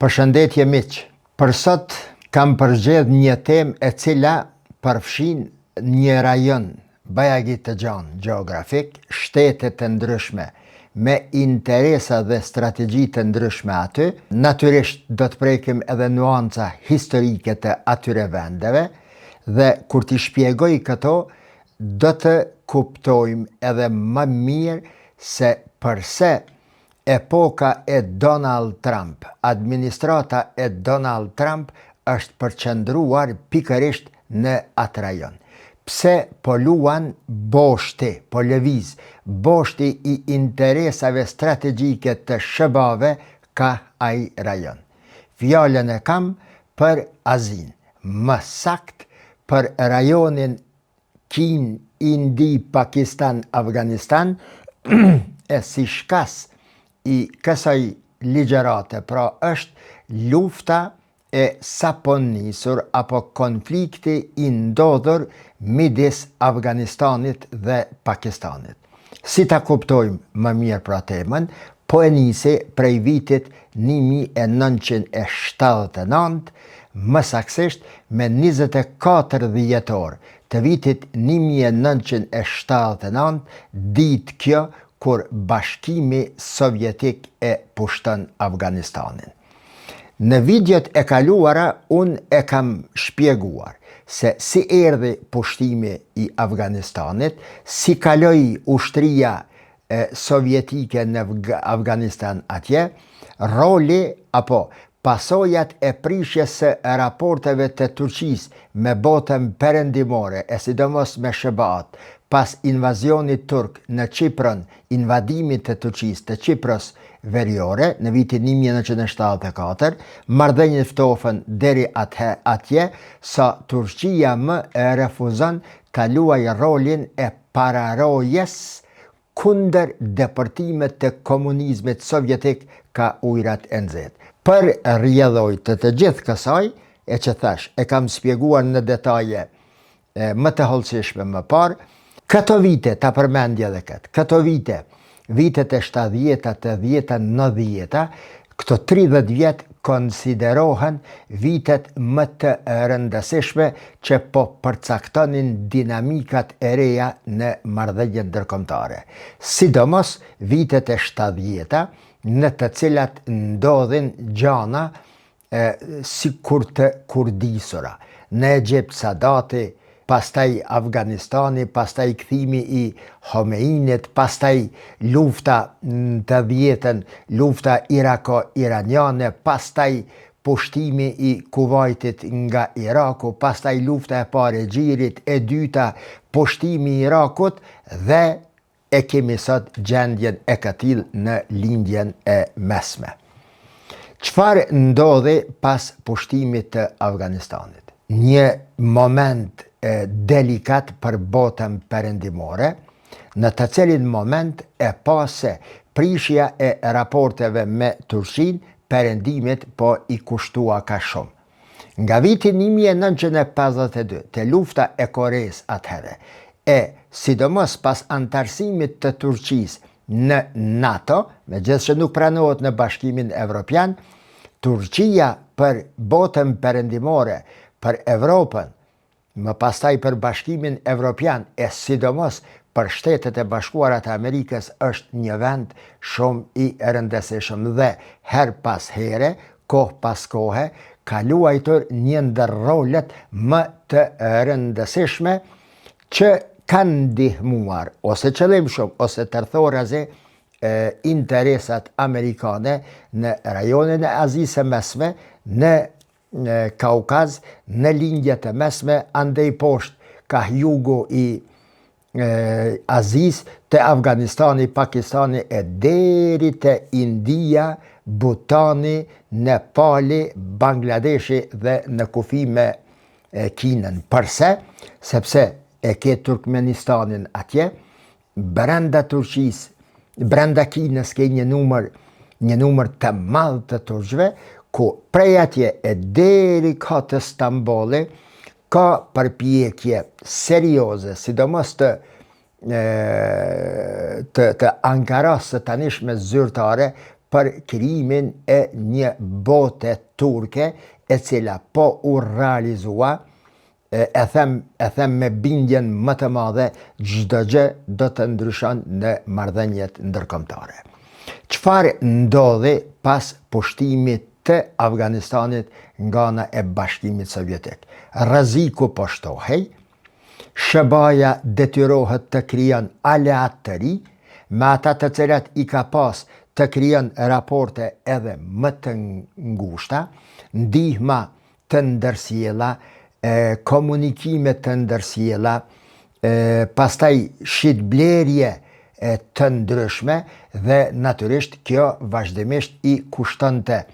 Përshëndetje miq. Për sot kam përgjedh një temë e cila përfshin një rajon bajagit të gjanë gjeografik, shtete të ndryshme me interesa dhe strategji të ndryshme aty. Natyrisht do të prekim edhe nuanca historike të atyre vendeve dhe kur t'i shpjegoj këto do të kuptojmë edhe më mirë se përse epoka e Donald Trump, administrata e Donald Trump është përqendruar pikërisht në atë rajon. Pse po luan boshti, po lëviz, boshti i interesave strategjike të SBA-ve ka ai rajon. Fjalën e kam për Azin, më sakt për rajonin Kin, Indi, Pakistan, Afganistan, e si shkas i kësaj ligjerate, pra është lufta e sapo nisur apo konflikti i ndodhur midis Afganistanit dhe Pakistanit. Si ta kuptojmë më mirë pra temën, po e nisi prej vitit 1979, më saktësisht me 24 dhjetor të vitit 1979, ditë kjo kur Bashkimi Sovjetik e pushton Afganistanin. Në videot e kaluara unë e kam shpjeguar se si erdhi pushtimi i Afganistanit, si kaloi ushtria sovjetike në Afganistan atje, roli apo pasojat e prishjes së raporteve të Turqisë me botën perëndimore, e sidomos me SBA-t, pas invazionit turk në Çipërën, invadimit të Turqisë të Çipros veriore në vitin 1974, marrëdhënien ftofën deri atje sa Turqia më refuzon ta luajë rolin e pararojes kundër deportimet të komunizmit sovjetik ka ujrat e nxehtë. Për rrjedhoj të gjithë kësaj, e që thash, e kam spjeguar në detaje më të hollësishme më parë, këto vite, ta përmendja dhe këto vite, vitet e 70-ta, 80-ta, 90-ta, këto 30 vjet konsiderohen vitet më të rëndësishme që po përcaktonin dinamikat e reja në marrëdhëniet ndërkombëtare. Sidomos vitet e 70-ta, në të cilat ndodhin gjana sikur të kurdisura. Në Egjipt Sadati, pastaj Afganistani, pastaj kthimi i Homeinit, pastaj lufta të 10-tën, lufta irako-iraniane, pastaj pushtimi i Kuvajtit nga Iraku, pastaj lufta e parë e Xhirit, e dyta pushtimi i Irakut dhe e kemi sot gjendjen e këtij në lindjen e mesme. Çfarë ndodhi pas pushtimit të Afganistanit? Një moment delikat për botën perëndimore, në të cilin moment e pa se prishja e raporteve me Turqinë perëndimit po i kushtua ka shumë. Nga viti 1952, te lufta e Koreas atëherë, e sidomos pas antarësimit të Turqisë në NATO, megjithëse që nuk pranohet në Bashkimin Evropian, Turqia për botën perëndimore, për Evropën, më pastaj për Bashkimin Evropian, e sidomos për Shtetet e Bashkuara të Amerikës është një vend shumë i rëndësishëm dhe her pas here, kohë pas kohe, ka luajtur një ndër rolet më të rëndësishme që kanë ndihmuar ose qëllimshëm ose tërthorazi interesat amerikane në rajonin e Azisë së Mesme, në Kaukaz, në lindjet e mesme, andej poshtë ka jugu i Azisë, të Afganistani, Pakistani e deri të India, Butani, Nepali, Bangladeshi dhe në kufi me Kinën. Përse? Sepse e ke Turkmenistanin atje, brenda Turqisë, brenda Kinës ke një numër të madh të turqve, ku prej atje e deri ka të Stambolli ka përpjekje serioze, sidomos të Ankaras së tanishme zyrtare, për krijimin e një bote turke e cila po u realizua, e them me bindjen më të madhe, çdo gjë do të ndryshon në marrëdhëniet ndërkombëtare. Çfarë ndodhi pas pushtimit të Afganistanit nga ana e Bashkimit Sovjetik? Rreziku po shtohej, SHBA-ja detyrohet të krijon aleat të ri, me ata të cilat i ka pas të krijon raporte edhe më të ngushta, ndihma të ndërsjella, komunikime të ndërsjella, pastaj shitblerje të ndryshme, dhe natyrisht kjo vazhdimisht i kushtonte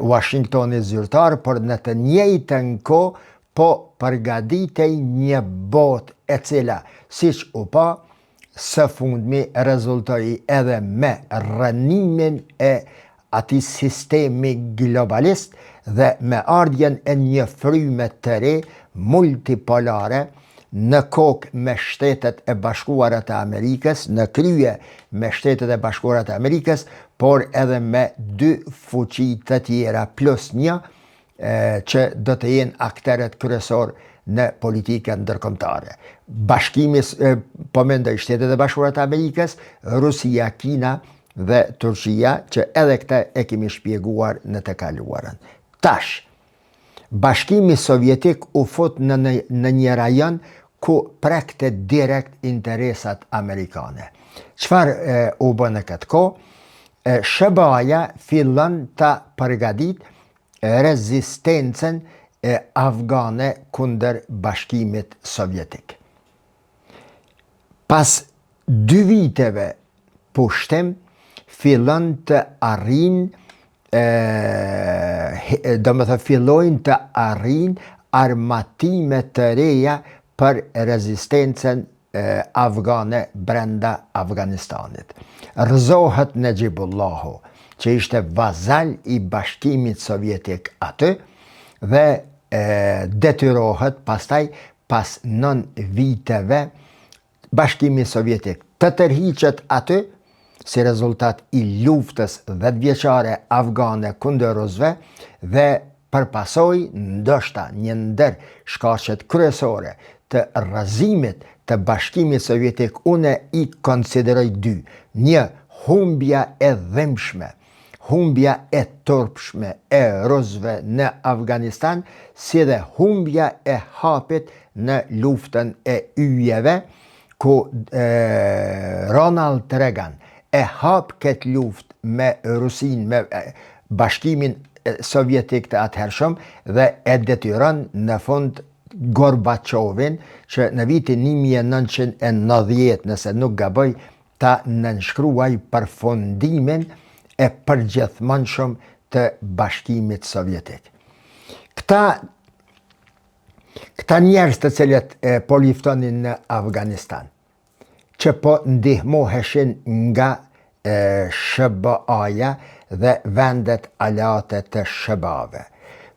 Washingtonit zyrtar, por në të njëjtën kohë po përgatitej një botë e cila, siç u pa, së fundmi rezultoi edhe me rënimin e atij sistemi globalist dhe me ardhjen e një fryme të re multipolare në kokë me Shtetet e Bashkuara të Amerikës, në krye me Shtetet e Bashkuara të Amerikës, por edhe me dy fuqi të tjera plus një që do të jenë aktorët kryesor në politikën ndërkombëtare. Bashkimi, po mendoj, Shtetet e Bashkuara të Amerikës, Rusia, Kina dhe Turqia, që edhe këta e kemi shpjeguar në të kaluarën. Tash, Bashkimi Sovjetik u fut në një rajon ku prekte direkt interesat amerikane. Çfarë u bë në këtë kohë? SHBA-ja fillon të përgatit rezistencën afgane kundër Bashkimit Sovjetik. Pas 2 viteve pushtim, fillon të fillojnë të arrin armatime të reja për rezistencën afgane brenda Afganistanit. Rëzohet Najibullahu, që ishte vazal i Bashkimit Sovjetik aty, dhe detyrohet pastaj, pas 9 viteve, Bashkimi Sovjetik të tërhiqet aty, si rezultat i luftës 10-vjeçare afgane kundër rusëve, dhe përpasoi ndoshta një ndër shkaqet kryesore të rrëzimit të Bashkimit Sovjetik, une i konsideroj 2. Një, humbja e dhimbshme, humbja e turpshme e rusëve në Afganistan, si dhe humbja e hapit në luftën e yjeve, ku Ronald Reagan e hap këtë luftë me Rusin, me Bashkimin Sovjetik të atëhershëm, dhe e detyron në fund Gorbachevin, që në vitin 1990, nëse nuk gaboj, ta nënshkruaj përfundimin e përgjithmonshëm të Bashkimit Sovjetik. Këta njerëz të cilët po luftonin në Afganistan, që po ndihmoheshin nga SHBA-ja dhe vendet aleate të SHBA-ve,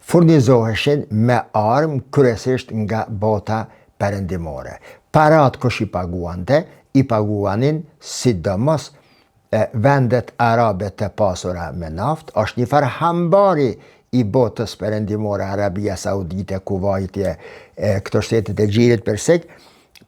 furnizoheshin me armë kryesisht nga bota perëndimore. Parat kush i paguante? I paguanin sidomos vendet arabe të pasura me naftë, është një farë hambari i botës perëndimore, Arabia Saudite, Kuvajtje, këto shtetet e Xhirit Persik.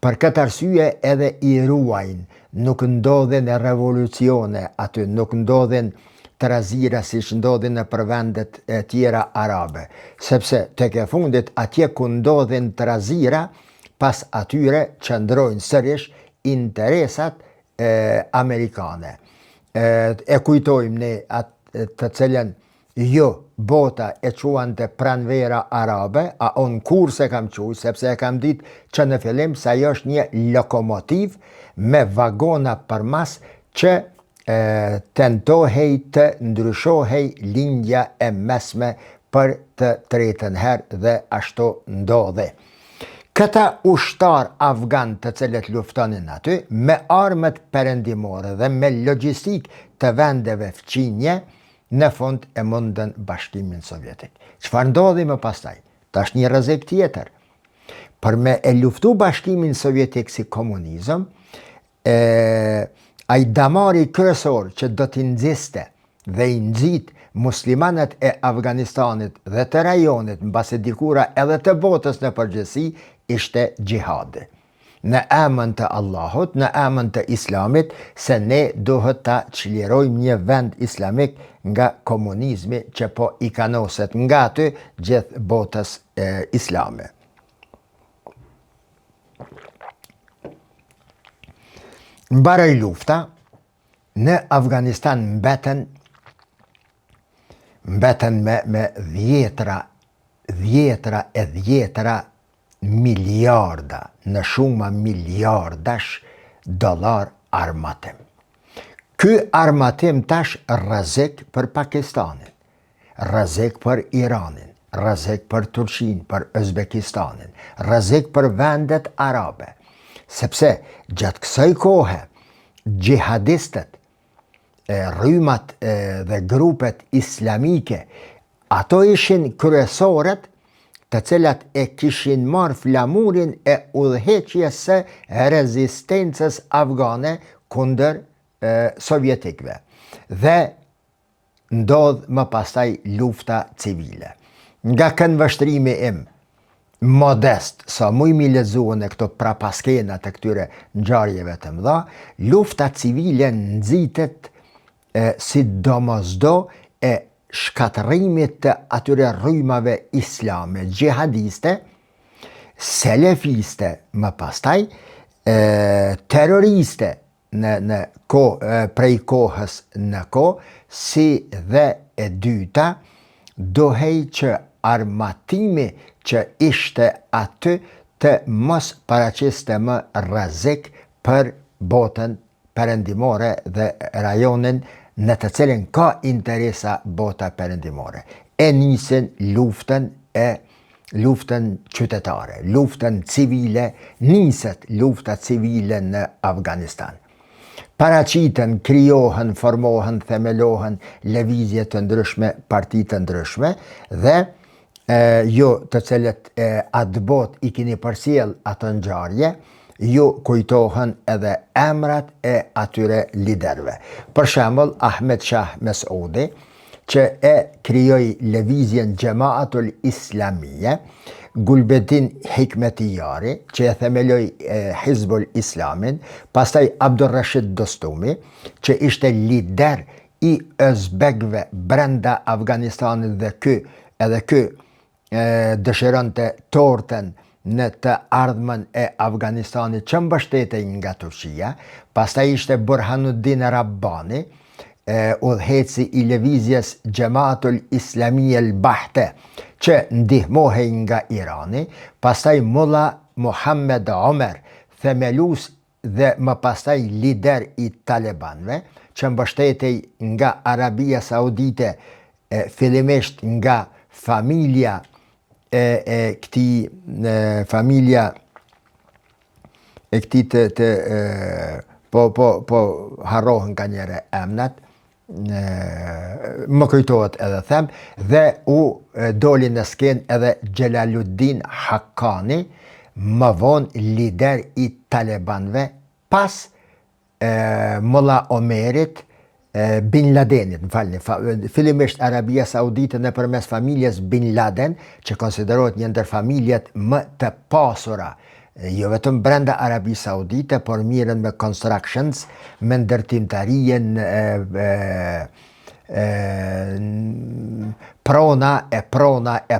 Për këtë arsye edhe i ruajnë, nuk ndodhin revolucione aty, nuk ndodhin trazira si që ndodhin në për vendet tjera arabe, sepse tek e fundit atje ku ndodhin trazira, pas atyre qëndrojnë sërish interesat amerikane. E kujtojmë ne atë të cilën bota e quante pranvera arabe, a unë kur se kam quj, sepse e kam dit që në fillim se ajo është një lokomotiv me vagona për mas që tentohej të ndryshohej lindja e mesme për të tretën herë, dhe ashtu ndodhi. Këta ushtar afgan të cilët luftonin aty, me armët perëndimore dhe me logjistik të vendeve fqinje, në fund e mundën Bashkimin Sovjetik. Çfarë ndodhi më pastaj? Tash një rrezik tjetër. Për me e luftu Bashkimin Sovjetik si komunizëm, ai damari kryesor që do t'i nxiste dhe i nxit muslimanët e Afganistanit dhe të rajonit, mbase dikura edhe të botës në përgjithësi, ishte gjihadi. Në emën të Allahut, në emën të Islamit, se ne duhet ta çlirojmë një vend islamik nga komunizmi që po i kanoset nga aty gjithë botës islame. Mbaroi lufta, në Afganistan mbeten me dhjetra miliarda, në shumë miliardash dollar armatim. Ky armatim tash rrezik për Pakistanin, rrezik për Iranin, rrezik për Turqinë, për Uzbekistanin, rrezik për vendet arabe, sepse gjatë kësaj kohe gjihadistët, rrymat dhe grupet islamike, ato ishin kryesorët të cilat e kishin marrë flamurin e udhëheqjes së rezistencës afgane kundër sovjetikëve. Dhe ndodh më pastaj lufta civile. Nga këndvështrimi im modest, sa mu mi lexuan e këto prapaskena të këtyre ngjarjeve të mëdha, lufta civile nxitet sidomosdo e shkatërimit të atyre rrymave islame, gjihadiste, selefiste, më pastaj, terroriste prej kohës në kohë, si dhe e dyta, dohej që armatimi që ishte aty të mos paraqiste më rrezik për botën perëndimore dhe rajonin në të cilin ka interesa bota perëndimore. E nisin luftën qytetare, luftën civile, niset lufta civile në Afganistan. Paraqiten, krijohen, formohen, themelohen lëvizje të ndryshme, parti të ndryshme dhe ju të cilët atë botë i keni përcjell atë ngjarje, ju kujtohen edhe emrat e atyre liderëve. Për shembull, Ahmed Shah Mas'udi, që e krijoi lëvizjen Jemaatul Islamia, Gulbuddin Hikmetiyari, që e themeloi Hizbul Islamin, pastaj Abdul Rashid Dostumi, që ishte lider i özbekëve brenda Afganistanit dhe ky dëshironte tortën në të ardhmen e Afganistanit që mbështetej nga Turqia. Pastaj ishte Burhanuddin Rabbani, udhëheci i lëvizjes Jemaatul Islamia al-Bahte, që ndihmohej nga Irani. Pastaj Mulla Muhammed Omer, themelues dhe më pastaj lider i Talibanëve, që mbështetej nga Arabia Saudite, fillimisht nga familja familja e këtij të po harrohen ka njëre emnat, më kujtohet edhe them, dhe u doli në skenë edhe Jalaluddin Haqqani, më vonë lider i Talibanëve, pas Mulla Omerit, Bin Ladenit, fillimisht Arabia Saudite nëpërmes familjes Bin Laden, që konsiderohet një ndër familjet më të pasura, jo vetëm brenda Arabisë Saudite, por mirën me constructions, me ndërtimtarien,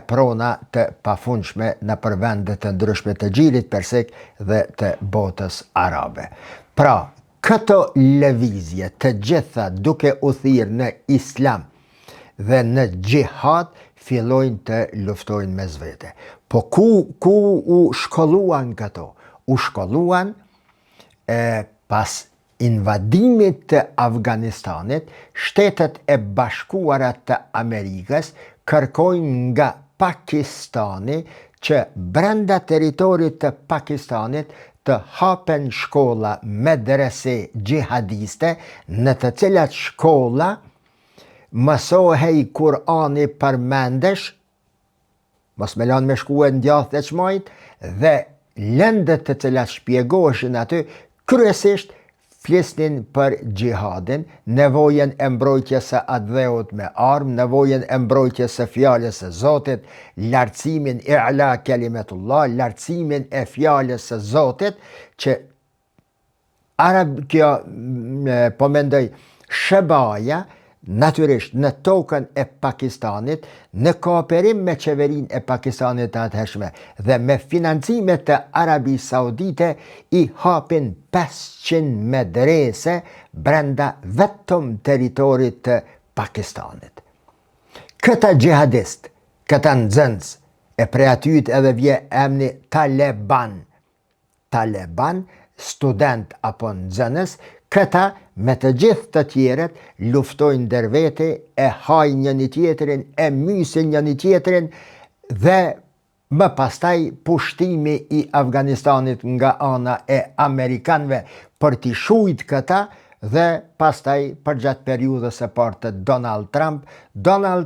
prona të pafundshme në përvendet të ndryshme të Xhirit Persik dhe të botës arabe. Pra, këto lëvizje të gjitha duke u thirrë në islam dhe në gjihad fillojnë të luftojnë mes vete. Po ku u shkolluan këto? U shkolluan pas invadimit të Afganistanit, Shtetet e Bashkuara të Amerikës kërkojnë nga Pakistani që brenda territorit të Pakistanit të hapen shkolla medrese gjihadiste, në të cilat shkolla mësohej Kur'ani përmendesh, mos me lanë me shkue në djathë dhe qmajt, dhe lëndët të cilat shpjegoheshin aty, kryesisht flisnin për gjihadin, nevojen e mbrojtjes së atdheut me armë, nevojen e mbrojtjes së fjalës së Zotit, lartësimin e ala kelimetullah, lartësimin e fjalës së Zotit, që kjo po mendoj Shebaja natyrisht në tokën e Pakistanit, në kooperim me qeverin e Pakistanit të atëhershme dhe me financimet të Arabisë Saudite, i hapin 500 medrese brenda vetëm teritorit të Pakistanit. Këta gjihadist, këta nxënës, e prej atyt edhe vje emni Taleban, student apo nxënës, këta me të gjithë të tjeret luftojnë ndërvete, e hajnë njëni tjetërin, e mysin njëni tjetërin, dhe më pastaj pushtimi i Afganistanit nga ana e Amerikanëve për t'i shujt këta, dhe pastaj përgjatë periudhës së parë të Donald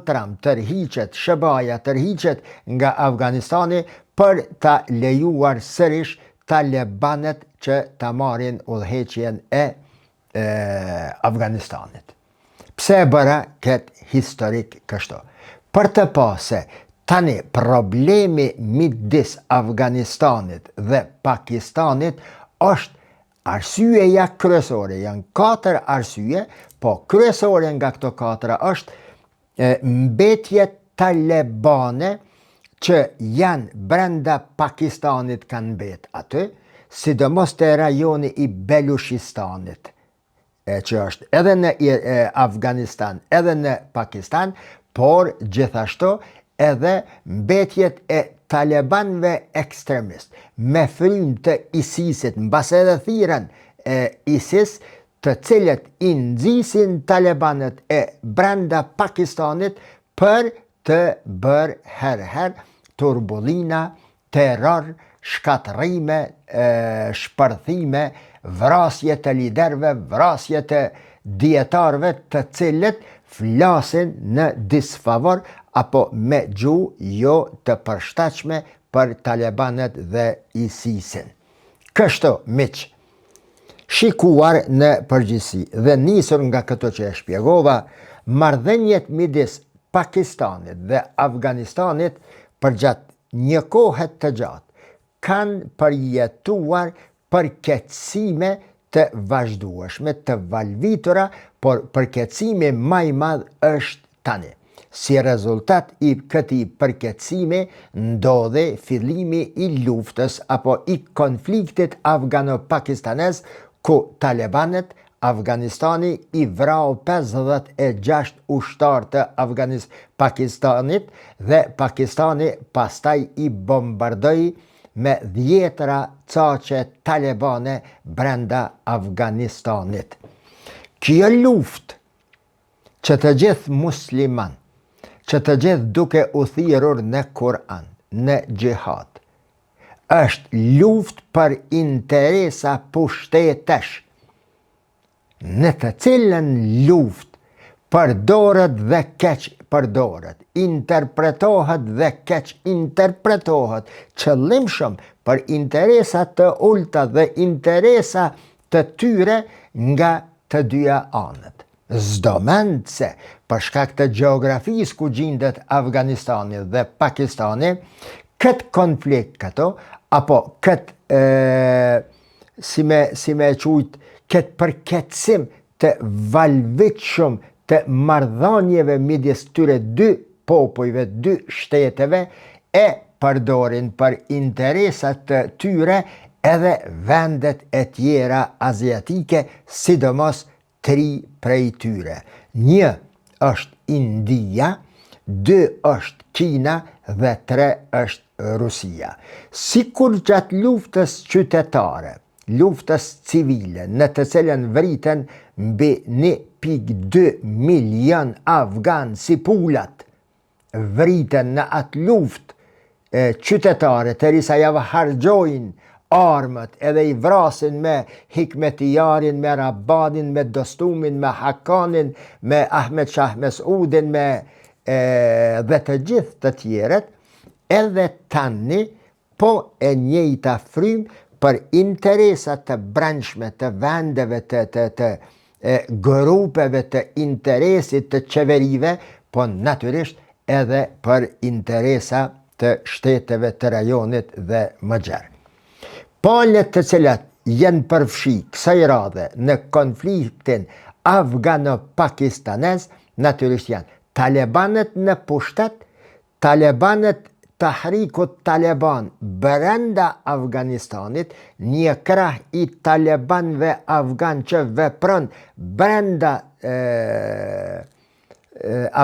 Trump tërhiqet, Shebaja tërhiqet nga Afganistani për ta lejuar sërish Talibanet që ta marrin udhëheqjen e Afganistanit. Pse e bëra këtë historik kështu? Për të pasë tani problemi midis Afganistanit dhe Pakistanit është arsyeja kryesore. Janë 4 arsye, po kryesore nga këto 4 është mbetje talibane që janë brenda Pakistanit kanë mbet aty, sidomos të rajoni i Belushistanit, që është edhe në Afganistan, edhe në Pakistan, por gjithashtu edhe mbetjet e talibanëve ekstremist, me frym të ISIS-it, mbas edhe thirrën e ISIS, të cilët i nxisin talibanët e brenda Pakistanit për të bërë herë turbullina, terror, shkatërrime, shpërthime, vrasje të liderëve, vrasje të dietarëve, të cilët flasin në disfavor apo me gjuhë jo të përshtatshme për talibanët dhe ISIS-in. Kështu, miq, shikuar në përgjithësi dhe nisur nga këto që e shpjegova, marrëdhëniet midis Pakistanit dhe Afganistanit përgjatë një kohë të gjatë kanë përjetuar përkeqësime të vazhdueshme, të valvitura, por përkeqësimi më i madh është tani. Si rezultat i këtij përkeqësimi ndodhi fillimi i luftës apo i konfliktit afgano-pakistanez, ku talibanët, Afganistani i vrau 56 ushtar të Pakistanit dhe Pakistani pastaj i bombardoi me 10 caqe talibane brenda Afganistanit. Kjo luftë që të gjithë musliman, që të gjithë duke u thirrur në Kur'an, në gjihad, është luftë për interesa pushtetesh, në të cilën luftë përdoret dhe keq përdoret, interpretohet dhe keq interpretohet, qëllimshëm për interesa të ulta dhe interesa të tyre nga të dyja anët. S'do mend se për shkak të gjeografisë ku gjendet Afganistani dhe Pakistani, këtë konflikt këto, apo këtë si me quajt, këtë përkeqësim të valvitshëm të marrëdhënieve midis tyre dy popujve, dy shteteve, e përdorin për interesat të tyre edhe vendet e tjera aziatike, sidomos 3 prej tyre. 1 është India, 2 është Kina dhe 3 është Rusia. Sikur gjatë luftës qytetare, luftës civile, në të cilën vriten mbi 1.2 milion afgan si pulat, vriten në atë luftë qytetare, derisa ja harxojnë armët edhe i vrasin me Hikmetijarin, me Rabbanin, me Dostumin, me Hakanin, me Ahmed Shah Mesudin, dhe të gjithë të tjeret, edhe tani po e njëjta frym për interesat të brendshme të vendeve të grupeve të interesit të qeverive, po natyrisht edhe për interesa të shteteve të rajonit dhe më gjerë. Palët të cilat jenë përfshi kësaj radhe në konfliktin afgano-pakistanez, natyrisht janë Talibanët në pushtet, Talibanët Tahrikut Taliban brenda Afganistanit, një krah i Talibanëve afgan që vepron brenda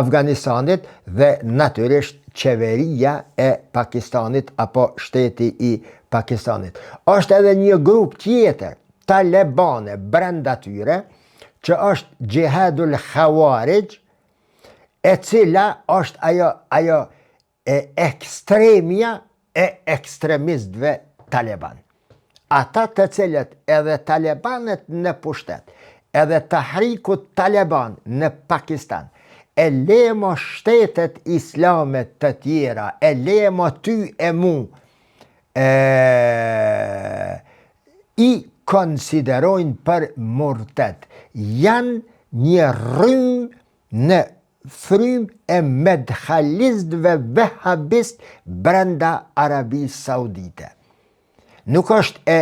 Afganistanit dhe natyrisht qeveria e Pakistanit apo shteti i Pakistanit. Është edhe një grup tjetër talibane brenda tyre, që është Jihadul Khawarij, e cila është ajo ekstremia e ekstremistëve taliban. Ata të cilët edhe talibanët në pushtet, edhe Tahrikut Taliban në Pakistan, e lemo shtetet islamet të tjera, e lemo ty e mu, i konsiderojnë për murtet. Janë një rrymë në frym e medhalistëve vehabist brenda Arabisë Saudite. Nuk është e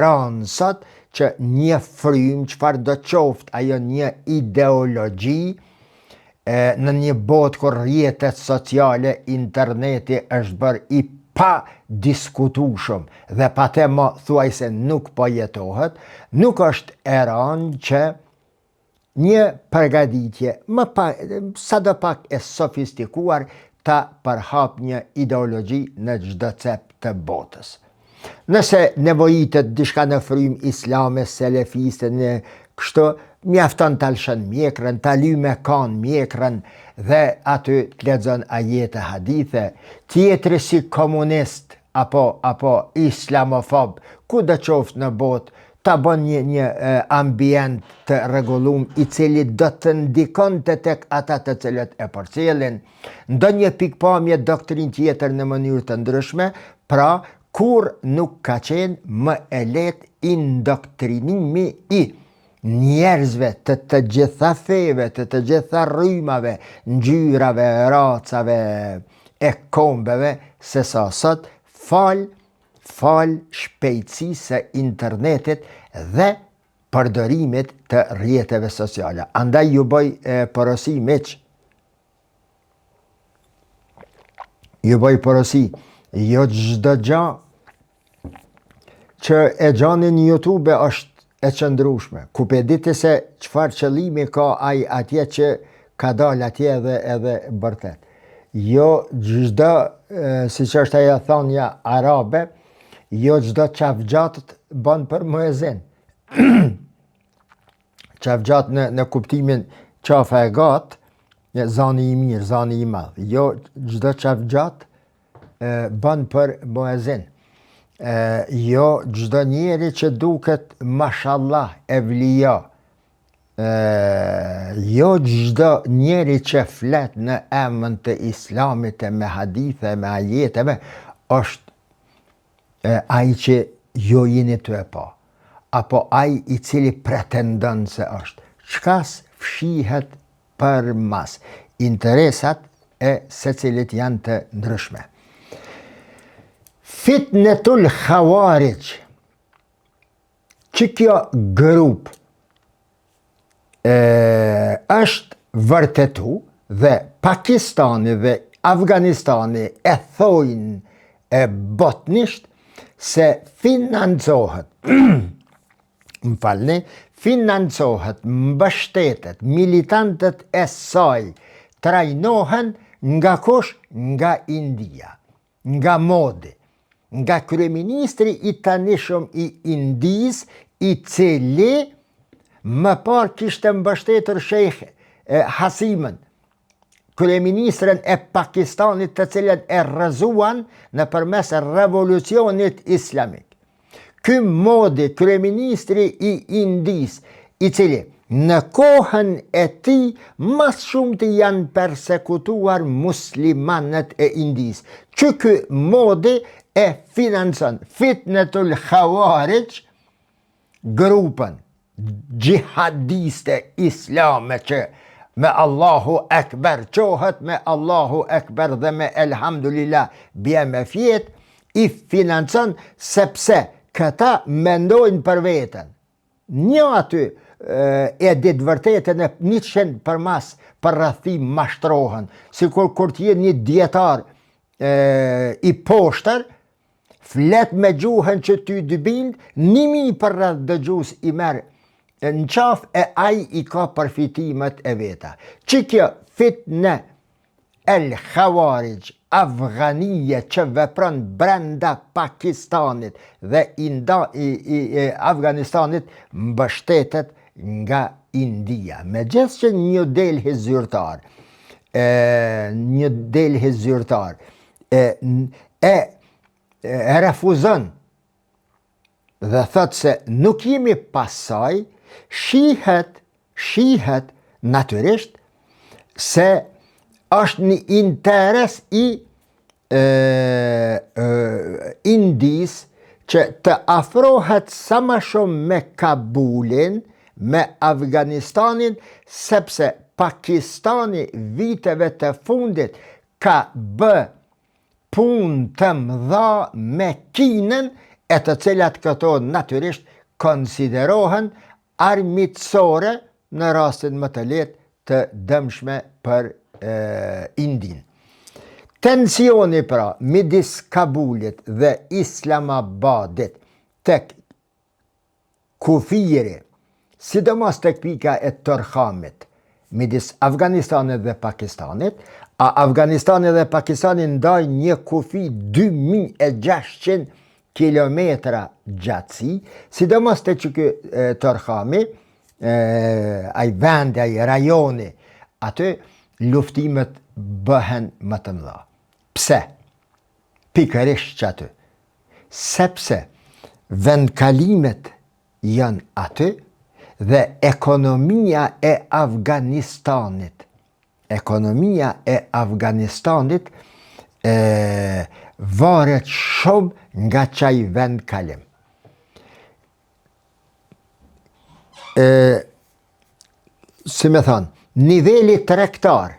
rënë sot që një frym, çfarë do qoftë ajo një ideologji, në një botë kur rrjetet sociale, interneti është bërë i pa diskutueshëm dhe pa tema thuaj se nuk po jetohet, nuk është e rënë që një përgatitje sadopak e sofistikuar ta përhap një ideologji në çdo cep të botës. Nëse nevojitet diçka në frym islame, selefiste, në kështu, mjafton ta lëshon mjekrën, ta ly me kan mjekrën dhe aty të lexon ajete hadithe. Tjetri si komunist apo islamofob, ku do qoftë në botë, ta bën një ambient të rregullum i cili do të ndikonte tek ata të cilët e përcjellin ndonjë pikpamje doktrin tjetër në mënyrë të ndryshme, pra kur nuk ka qenë më e lehtë indoktrinimi i njerëzve të gjitha feve, të gjitha rrymave, ngjyrave, racave e kombeve, se sa sot fal shpejtësisë së internetit dhe përdorimit të rrjeteve sociale. Andaj ju bëj porosi miq. Ju bëj porosi, jo çdo gjë që e gjani në YouTube është e qëndrueshme. Ku pe diti se çfarë qëllimi ka ai atje që ka dalë atje edhe bërtet. Jo çdo, siç është ajo thonja arabe, jo çdo qafgjat bën për muezin. Qafgjat në kuptimin qafa e gat, zani i mirë, zani i madh. Jo çdo qafgjat bën për muezin. Jo çdo njeri që duket mashallah evlija, jo çdo njeri që flet në emën të islamit me hadithe, me ajeteve, është ai që jo jeni të e pa, apo ai i cili pretendon se është. Çkas fshihet për mas. Interesat e secilit janë të ndryshme. Fitnetul Khawarij, që kjo grup është vërtetu dhe Pakistani dhe Afganistani e thojnë botnisht se financohet, financohet, mbështetet, militantët e saj trajnohen nga kush? Nga India, nga Modi, nga kryeministri i tanishëm i Indis, i cili më parë kishte mbështetur Sheikh Hasimën, kryeministren e Pakistanit, të cilën e rrëzuan nëpërmes revolucionit islamik. Ky Modi, kryeministri i Indis, i cili në kohën e tij mas shumë të janë persekutuar muslimanët e Indis, që ky modi e financon Fitnetul Khawarij, grupën gjihadiste islame që me Allahu Ekber qohet, me Allahu Ekber dhe me Elhamdulillah bje me fjet, i financon sepse këta mendojnë për veten. Një aty e ditë vërtetën e 100 për mas për rrëthim mashtrohen, si kur t'je një djetar i poshtër, flet me gjuhën që ty dybind, 1000 për rrëth dëgjus i merë në qaf e aj i ka përfitimet e veta. Që kjo fitne el Khawarij Afganije që vepron brenda Pakistanit dhe Afganistanit mbështetet nga India. Me gjithë që një delhi zyrtar e refuzon dhe thot se nuk jemi pasaj, shihet natyrisht se është një interes i Indis që të afrohet sa më shumë me Kabulin, me Afganistanin, sepse Pakistani viteve të fundit ka bë punë të mëdha me Kinën, e të cilat këto natyrisht konsiderohen armiqësore në rastin më të lehtë të dëmshme për Indin. Tensioni pra midis Kabulit dhe Islamabadit tek kufiri, sidomos tek pika e Torhamit, midis Afganistanit dhe Pakistanit, a Afganistani dhe Pakistani ndaj një kufi 2600 kilometra gjatësi, sidomos të që kë Torhami, aj vendi, aj rajoni, aty luftimet bëhen më të mëdha. Pse? Pikërisht që aty. Sepse vendkalimet janë aty dhe ekonomia e Afganistanit varet shumë nga qaj vendkalim. Si me thonë, niveli tregtar,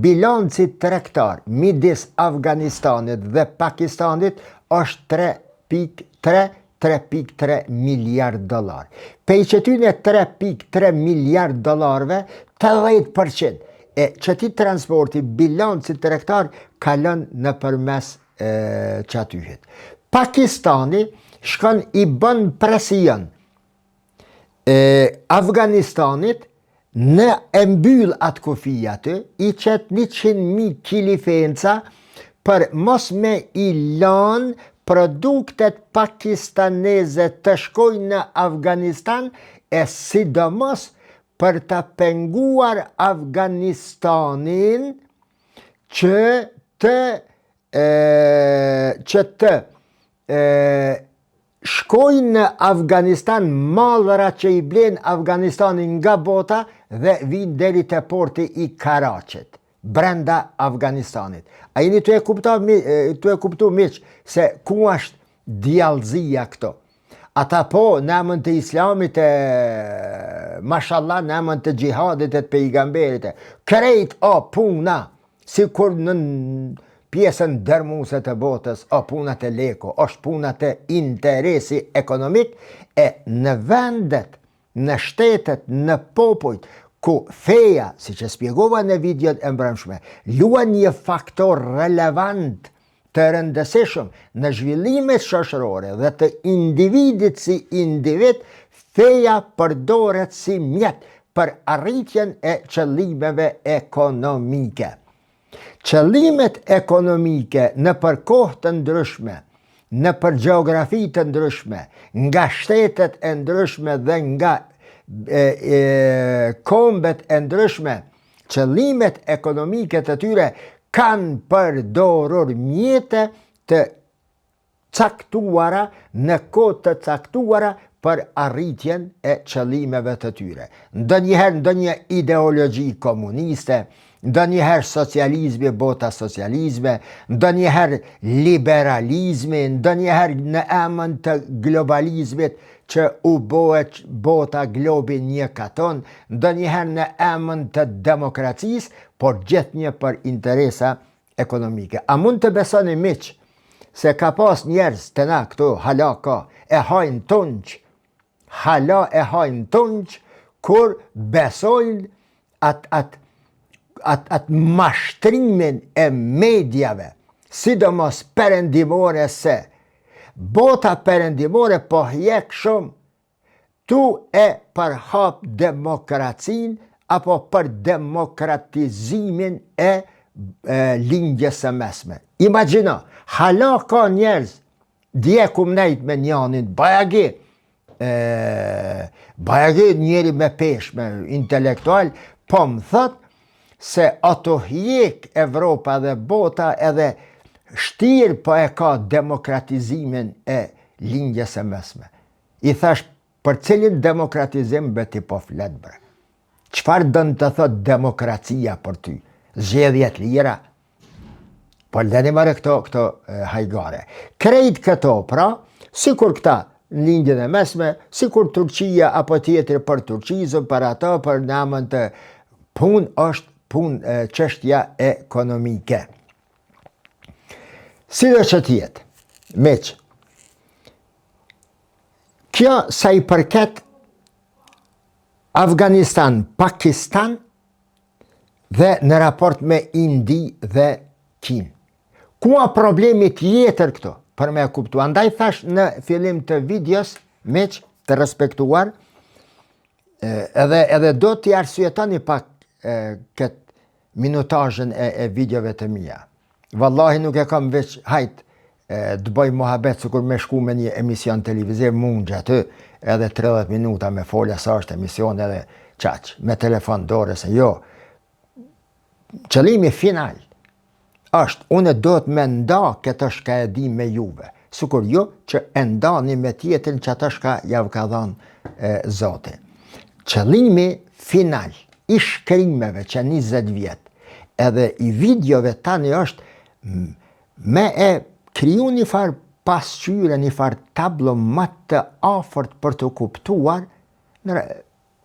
bilanci tregtar midis Afganistanit dhe Pakistanit është 3.3 miliard dollar. Pe i qëtyne 3.3 miliard dollarve, 80% e qëti transporti, bilanci tregtar, kalon në përmes qatyhet. Pakistani shkon i bën presion Afganistanit në mbyll atë kufija të, i qëtë 100.000 kilifenca për mos me i lanë produktet pakistaneze të shkojnë në Afganistan, e sidomos për të penguar Afganistanin që të shkojnë në Afganistan mallra që i blen Afganistanin nga bota dhe vinë deri te porti i Karachit, brenda Afganistanit. A jeni të e kuptu miq se ku është djallëzia këto? Ata po, në emën të islamit, mashallah, në emën të gjihadit e të pejgamberit, krejt o puna, si kur në pjesën dërmuse të botës, o punat e leko, është punat e interesi ekonomik, e në vendet, në shtetet, në popujt, ku feja, si që spjegova në videot e mbrëmshme, luan një faktor relevant të rëndësishëm në zhvillimet shoqërore dhe të individit si individ, feja përdoret si mjet për arritjen e qëllimeve ekonomike. Qëllimet ekonomike në për kohë të ndryshme, në për gjeografi të ndryshme, nga shtetet e ndryshme dhe nga kombet e ndryshme, qëllimet ekonomike të tyre kanë përdorur mjete të caktuara në kohë të caktuara për arritjen e qëllimeve të tyre. Ndonjëherë ndonjë ideologji komuniste, ndonjëherë socializmi, bota socializme, ndonjëherë liberalizmi, ndonjëherë në emën të globalizmit që u bëhet bota globi një katon, ndonjëherë në emën të demokracisë, por gjithnjë për interesa ekonomike. A mund të besoni miq se ka pas njerëz të na këtu hala ka e hajnë tunç, hala e hajnë tunç kur besojnë atë mashtrimin e medjave, sidomos perëndimore se bota perëndimore po hjek shumë tu e përhap demokracinë apo për demokratizimin e lindjes së mesme. Imagjino, hala ka njerëz, dje kum nejt me njanin, bajagi njeri me peshme, intelektual, po më thot se ato hjek Evropa dhe bota edhe shtirë po e ka demokratizimin e lindjes së mesme. I thash, për cilin demokratizim beti po flet bre? Çfarë dën të thot demokracia për ty? Zgjedhjet lira? Po lëni marrë këto hajgare. Krejt këto, pra, sikur këta në lindjen e mesme, sikur Turqia apo tjetër për Turqizën, për ato, për namën të punë është punë çështja ekonomike. Si do që tjetë, miq, kjo sa i përket Afganistan, Pakistan dhe në raport me Indi dhe Kinë. Kua problemi tjetër këto, për me kuptu. Andaj thash në fillim të videos, miq të respektuar, edhe do t'i arsyetoni pak këtë minutazhin e videove të mia. Vallahi nuk e kam veç hajt të bëj mohabet sikur me shku me një emision televiziv mund aty edhe 30 minuta me folja sa është emision edhe qaq, me telefon dorë se jo. Qëllimi final është, unë do të me nda këtë shka e di me juve, sikur jo që e ndani me tjetën që atë shka javë ka dhanë Zoti. Qëllimi final i shkrimeve që 20 vjet edhe i videove tani është me e kriju një farë pasqyre, një farë tablo më të afërt për të kuptuar në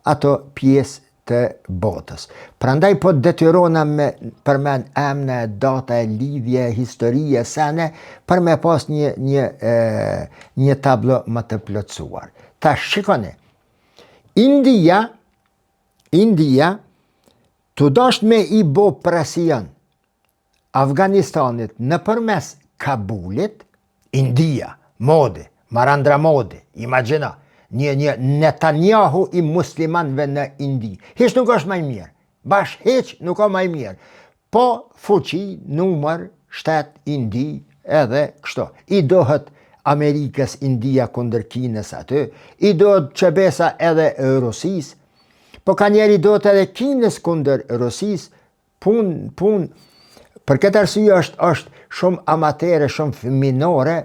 ato pjesë të botës. Prandaj po detyrona me përmend emne, data, lidhje, historie, sene, për me pas një tablo më të plotësuar. Ta shikoni, India të dasht me i bo presion Afganistanit në përmes Kabulit, India, Modi, Narendra Modi, imagjina, një Netanyahu i muslimanve në Indi. Hiç nuk është maj mirë, hiç nuk ka maj mirë. Po fuqi, numër, shtet, Indi, edhe kështu. I dohet Amerikës India kundër Kinës aty, i dohet qebesa edhe Rusis, po ka njeri dohet edhe Kinës kundër Rusis, pun. Për këtë arsye është shumë amatere, shumë fëminore,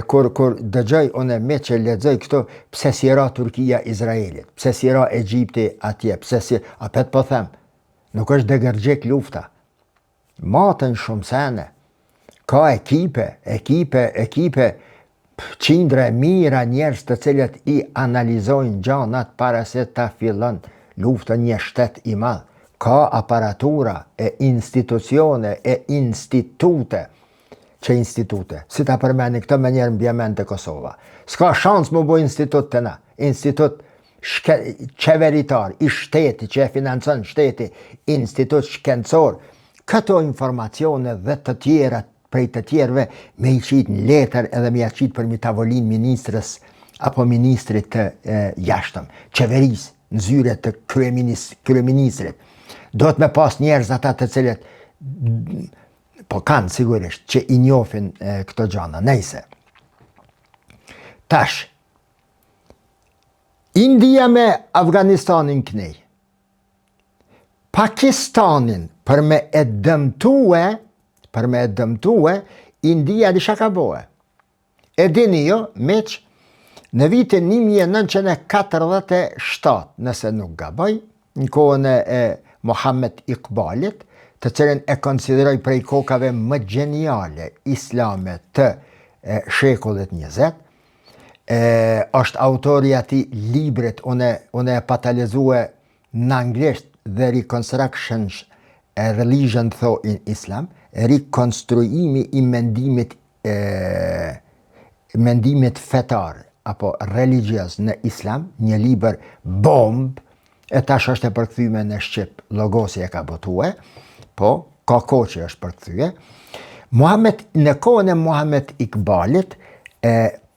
kur dëgjoj unë me që lexoj këto, pse si ra Turkia Izraelit, pse si ra Egjipti atje, apet po them, nuk është degërgjek lufta. Matën shumë sene, ka ekipe, qindra mira njerëz të cilët i analizojnë gjanat para se ta fillon lufta një shtet i madh. Ka aparatura e institucione e institute, si ta përmeni këto me njerë mbjemen të Kosova. S'ka shans më bo institut të na, institut qeveritar, i shteti, që e financon shteti, institut shkencor. Këto informacione dhe të tjera, prej të tjerve, me i qitë në letër edhe me i qitë për mi tavolin ministrës, apo ministrit të jashtëm, qeveris, në zyre të kryeministrit. Do të me pas njerëz ata të cilët, po kanë sigurisht, që i njofin këto gjana, nejse. Tash, India me Afganistanin kënej, Pakistanin për me e dëmtue, India di shka ka bohe. E dini jo, meq, Në vitin 1947, nëse nuk gaboj, në kohën e Muhammed Iqbalit, të cilën e konsideroj prej kokave më gjeniale islame të shekullit 20, është autori ati librit, unë e patalizue në anglisht, The Reconstructions a Religion Thought in Islam, rikonstruimi i mendimit fetar apo religios në islam, një libër bomb, e tash është e përkthyme në Shqip, Logosi e ka botue, po, ka kohë që është përkthyje. Në kohën e Muhammed Iqbalit,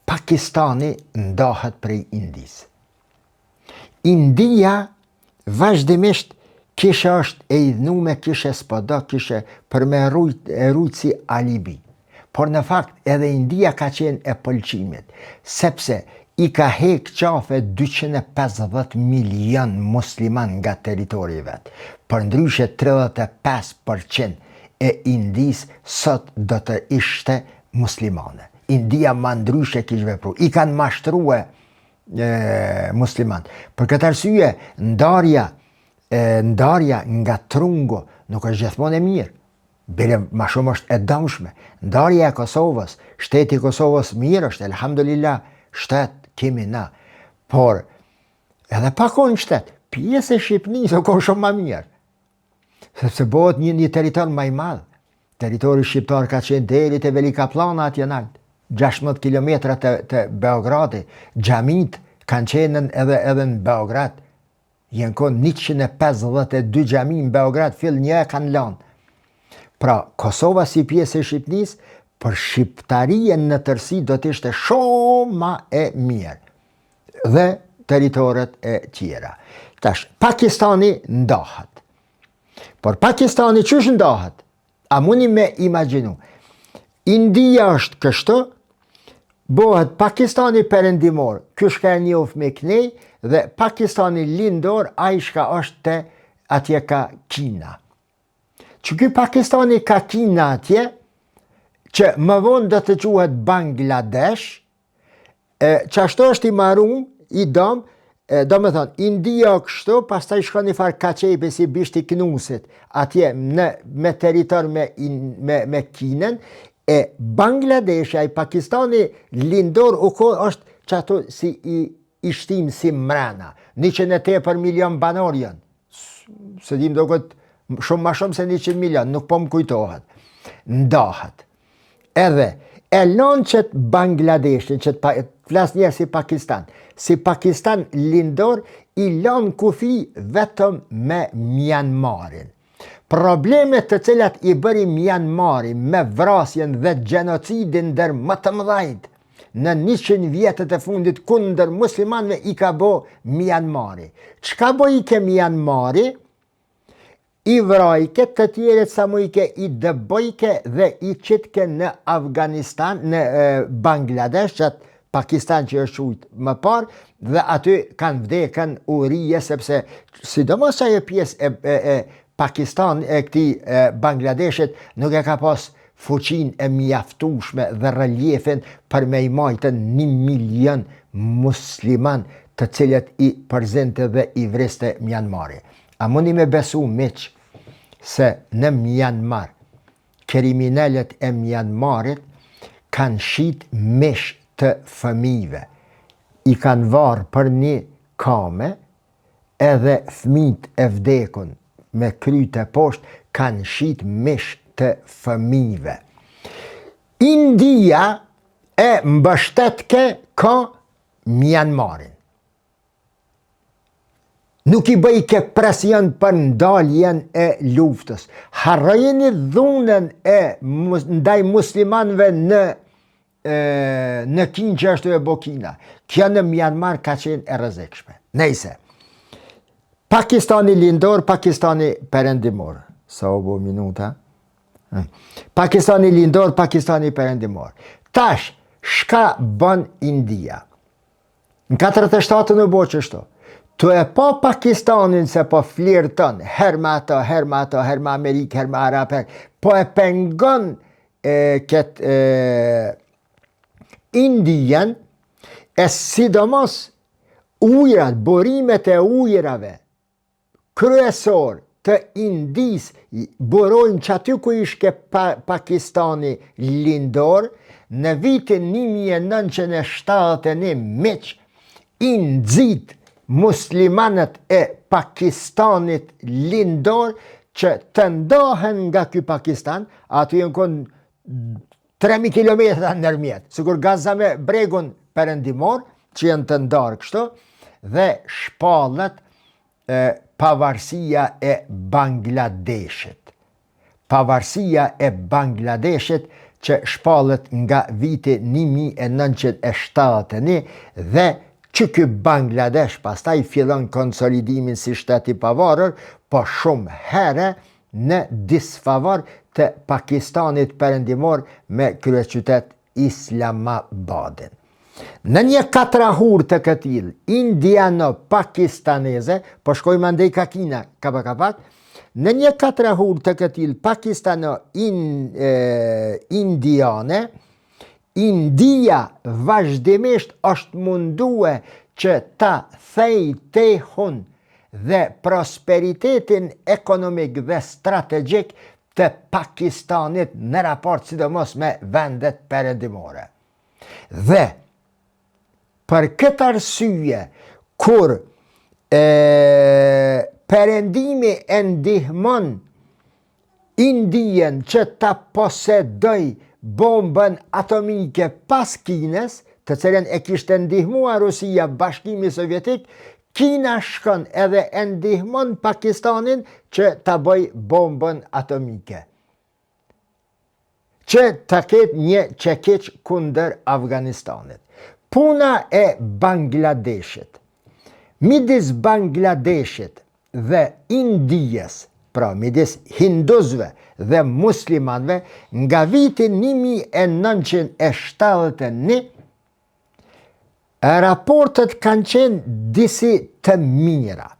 Pakistani ndahet prej Indis. India vazhdimisht kishe është e idhnume, kishe s'pada, kishe për me rujtë si alibi. Por në fakt edhe India ka qenë e pëlqimit, sepse i ka hek qafe 250 milion musliman nga teritori vetë. Për ndryshe 35% e Indis sot do të ishte muslimane. India ma ndryshe kishë vepru. I kanë mashtruhe musliman. Për këtë arsye, ndarja nga trungo nuk është gjithmonë e mirë. Bile ma shumë është e dëmshme. Ndarja e Kosovës, shteti Kosovës mirë është, elhamdulillah, shtet kemi na. Por, edhe pa konë shtet, pjesë e Shqipnisë o konë shumë ma mirë. Sepse bëhet një teritor ma i madhë. Teritori shqiptar ka qenë deri të Velika Plana atje nalt, 16 kilometra të Beogradi, xhamit kanë qenë edhe në Beograd. Jenë konë 152 xhami në Beograd, fill një e kanë lanë. Pra, Kosova si pjesë e Shqipnisë, për shqiptarien në tërsi do të ishte shumë ma e mirë. Dhe teritoret e tjera. Tash, Pakistani ndahet. Por Pakistani qësh ndahet? A muni me imaginu? India është kështu, bëhet Pakistani perëndimor, ky shka e njoh me knej, dhe Pakistani lindor, ai shka është te atje ka Kina. Që ky Pakistani ka Kina atje, që më vonë do të quhet Bangladesh, që ashtu është i marun, i dom, do me thonë, India kështu, pastaj shkon një farë kaçepe si bishti knusit, atje me territor me Kinën, e Bangladesha, i Pakistani lindor u ko është që ato si i shtim si mrena, 108 milion banor janë, se dim do këtë shumë ma shumë se 100 milion, nuk po më kujtohet, ndahet. Edhe, e lanë qëtë Bangladeshin, qëtë flas njerë si Pakistan lindor, i lanë kufi vetëm me Myanmarin. Problemet të cilat i bëri Myanmari me vrasjen dhe gjenocidin ndër më të mëdhajt në 100 vjetët e fundit kundër muslimanve i ka bo Myanmari. Çka bo i ke Myanmari? I vrajke të tjeret sa mujke i dëbojke dhe i qitke në Afganistan, në Bangladesh, qatë Pakistan që është ujtë më parë, dhe aty kanë vdekën urije, sepse sidomos ajo pjesë e Pakistan e këti Bangladeshit nuk e ka pas fuqin e mjaftushme dhe reliefin për me i majtën 1 milion musliman të cilët i përzente dhe i vriste Myanmari. A mundi me besu miq se në Myanmar, kriminalet e Myanmarit kanë shit mish të fëmijëve. I kanë varë për një kame, edhe fëmijët e vdekun me kryte poshtë kanë shit mish të fëmijëve. India e mbështetke ka Myanmarin. Nuk i bëjke presion për ndaljen e luftës. Harrojeni dhunën e ndaj muslimanve në Kinë që është e Bokina. Kjo në Myanmar ka qenë e rrezikshme. Nejse. Pakistani lindor, Pakistani perëndimor. Sa u bo minuta? Pakistani lindor, Pakistani perëndimor. Tash, shka bën India? Në 47 në bo qështu. Tu e pa Pakistanin se po flirton, her me ato, her me Amerikë, her me Arab, po e pengon këtë Indian, e sidomos ujrat, burimet e ujrave kryesor të Indis burojnë që aty ku ishke Pakistani lindor, në vitin 1971 miq, i nxit muslimanët e Pakistanit lindor që të ndahen nga ky Pakistan, aty janë kon 3000 kilometra nërmjet, sikur Gaza me bregun perëndimor, që janë të ndarë kështu, dhe shpallet pavarësia e Bangladeshit. Pavarësia e Bangladeshit që shpallet nga viti 1971 dhe që ky Bangladesh pastaj fillon konsolidimin si shtet i pavarur, po shumë herë në disfavor të Pakistanit perëndimor me kryeqytet Islamabadin. Në një katrahur të këtil indiano-pakistaneze, po shkojmë andej ka Kina, kapak, në një katrahur të këtil pakistano-indiane, India vazhdimisht është mundue që ta thejtehun dhe prosperitetin ekonomik dhe strategjik të Pakistanit në raport sidomos me vendet perëndimore. Dhe për këtë arsye, kur perëndimi e ndihmon Indien që ta posedoj bombën atomike pas Kinës, të cilën e kishte ndihmuar Rusia, Bashkimi Sovjetik, Kina shkon edhe e ndihmon Pakistanin që ta bëj bombën atomike, që ta ketë një çekiç kundër Afganistanit. Puna e Bangladeshit. Midis Bangladeshit dhe Indijes, pra midis hinduzve dhe muslimanve, nga viti 1971, raportet kanë qenë disi të mira,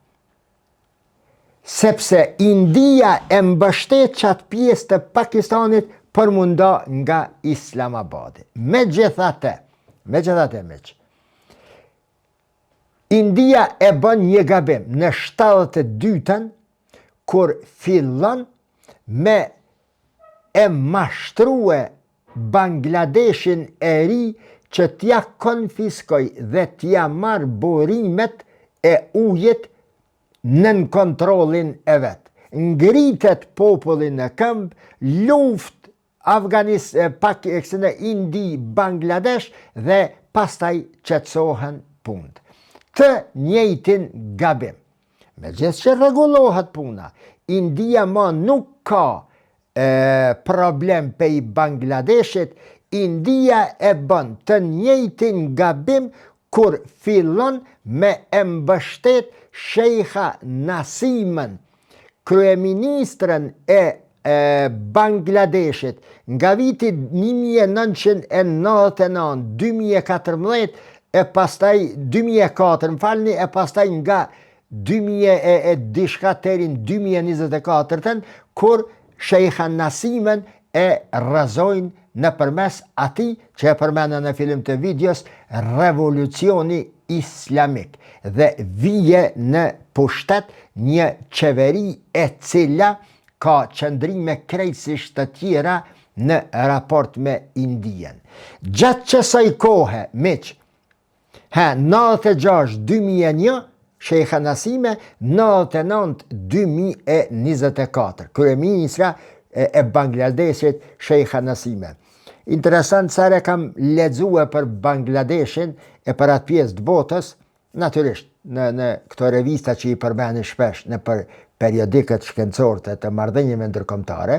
sepse India e mbështet qatë pjesë të Pakistanit përmunda nga Islamabadi. Megjithatë, miq, India e bën një gabim në 72-ën, kur fillon me e mashtrue Bangladeshin e ri që t'ja konfiskoj dhe t'ja marr burimet e ujit nën kontrollin e vet. Ngritet populli në këmbë, luft Indi, Bangladesh dhe pastaj qetësohen punët. Të njëjtin gabim. Megjithëse që rregullohet puna, India ma nuk ka problem pe Bangladeshit, India e bën të njëjtin gabim kur fillon me e mbështet Sheikha Nasimen, kryeministrën e Bangladeshit, nga viti 1999-2014 e pastaj 2004, e pastaj nga 2024, kur Sheikha Nasimen e rrëzojnë nëpërmes atij që e përmenda në fillim të videos, revolucioni islamik, dhe vije në pushtet një qeveri e cila ka qëndrime krejtësisht të tjera në raport me Indien. Gjatë kësaj kohe, miq, 96-2001, Sheikha Nasime, 99-2024, kryeministra e Bangladeshit, Sheikha Nasime. Interesant sare kam lexuar për Bangladeshin e për atë pjesë të botës, natyrisht në këto revista që i përmeni shpesh në për periodikët shkencorë të marrëdhënieve ndërkombëtare,